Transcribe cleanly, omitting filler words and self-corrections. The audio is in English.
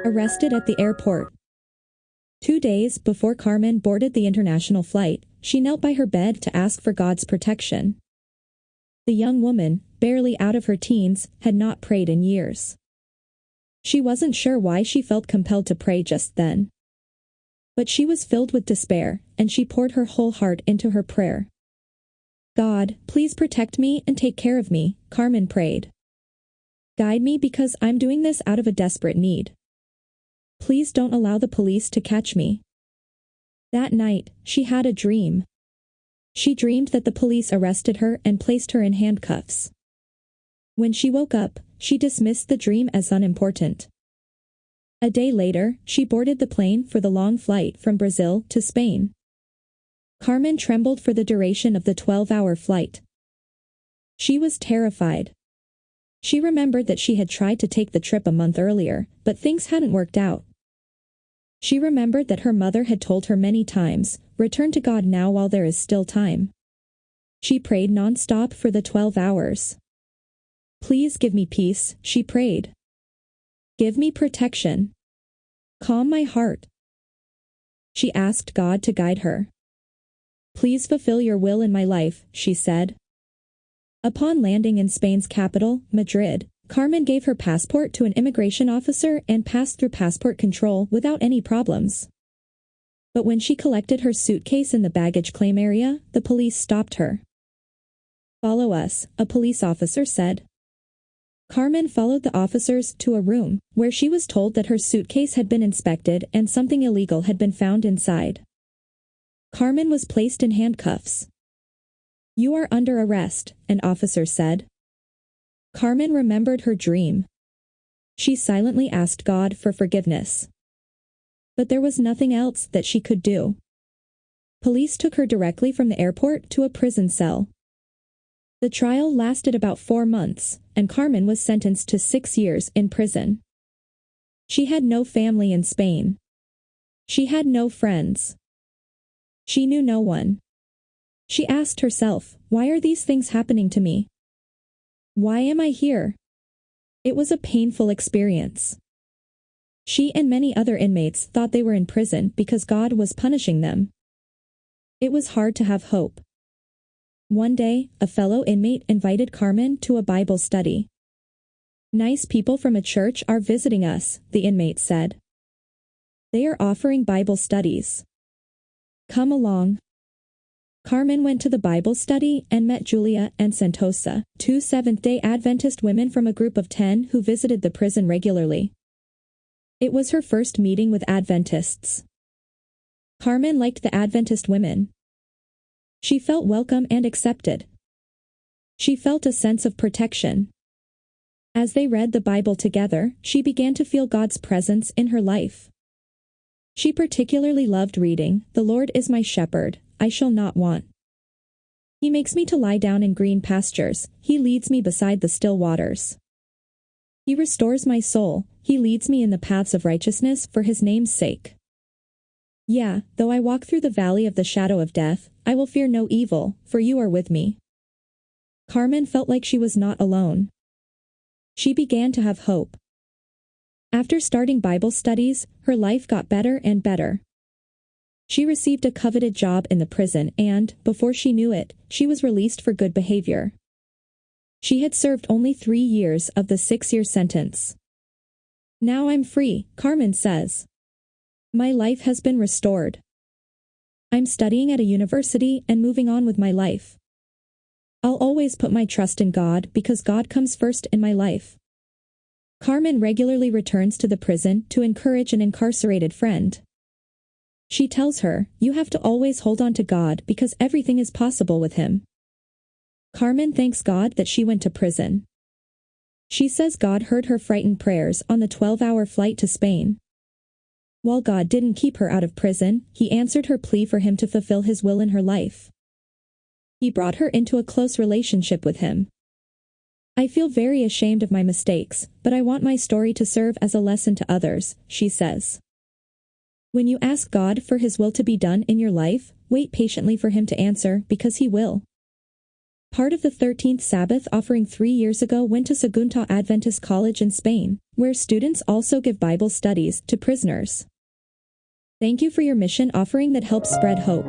Arrested at the airport. 2 days before Carmen boarded the international flight, she knelt by her bed to ask for God's protection. The young woman, barely out of her teens, had not prayed in years. She wasn't sure why she felt compelled to pray just then. But she was filled with despair, and she poured her whole heart into her prayer. God, please protect me and take care of me, Carmen prayed. Guide me because I'm doing this out of a desperate need. Please don't allow the police to catch me. That night, she had a dream. She dreamed that the police arrested her and placed her in handcuffs. When she woke up, she dismissed the dream as unimportant. A day later, she boarded the plane for the long flight from Brazil to Spain. Carmen trembled for the duration of the 12-hour flight. She was terrified. She remembered that she had tried to take the trip a month earlier, but things hadn't worked out. She remembered that her mother had told her many times, "Return to God now while there is still time." She prayed non-stop for the 12 hours. Please give me peace, she prayed. Give me protection. Calm my heart. She asked God to guide her. Please fulfill your will in my life, she said. Upon landing in Spain's capital, Madrid, Carmen gave her passport to an immigration officer and passed through passport control without any problems. But when she collected her suitcase in the baggage claim area, the police stopped her. Follow us, a police officer said. Carmen followed the officers to a room, where she was told that her suitcase had been inspected and something illegal had been found inside. Carmen was placed in handcuffs. You are under arrest, an officer said. Carmen remembered her dream. She silently asked God for forgiveness. But there was nothing else that she could do. Police took her directly from the airport to a prison cell. The trial lasted about 4 months, and Carmen was sentenced to 6 years in prison. She had no family in Spain. She had no friends. She knew no one. She asked herself, why are these things happening to me? Why am I here? It was a painful experience. She and many other inmates thought they were in prison because God was punishing them. It was hard to have hope. One day, a fellow inmate invited Carmen to a Bible study. Nice people from a church are visiting us, the inmate said. They are offering Bible studies. Come along. Carmen went to the Bible study and met Julia and Santosa, 2 Seventh-day Adventist women from a group of 10 who visited the prison regularly. It was her first meeting with Adventists. Carmen liked the Adventist women. She felt welcome and accepted. She felt a sense of protection. As they read the Bible together, she began to feel God's presence in her life. She particularly loved reading, "The Lord is my shepherd, I shall not want. He makes me to lie down in green pastures, he leads me beside the still waters. He restores my soul, he leads me in the paths of righteousness for his name's sake. Yeah, though I walk through the valley of the shadow of death, I will fear no evil, for you are with me." Carmen felt like she was not alone. She began to have hope. After starting Bible studies, her life got better and better. She received a coveted job in the prison and, before she knew it, she was released for good behavior. She had served only 3 years of the 6-year sentence. Now I'm free, Carmen says. My life has been restored. I'm studying at a university and moving on with my life. I'll always put my trust in God because God comes first in my life. Carmen regularly returns to the prison to encourage an incarcerated friend. She tells her, you have to always hold on to God because everything is possible with Him. Carmen thanks God that she went to prison. She says God heard her frightened prayers on the 12-hour flight to Spain. While God didn't keep her out of prison, He answered her plea for Him to fulfill His will in her life. He brought her into a close relationship with Him. I feel very ashamed of my mistakes, but I want my story to serve as a lesson to others, she says. When you ask God for His will to be done in your life, wait patiently for Him to answer because He will. Part of the 13th Sabbath Offering 3 years ago went to Sagunto Adventist College in Spain, where students also give Bible studies to prisoners. Thank you for your mission offering that helps spread hope.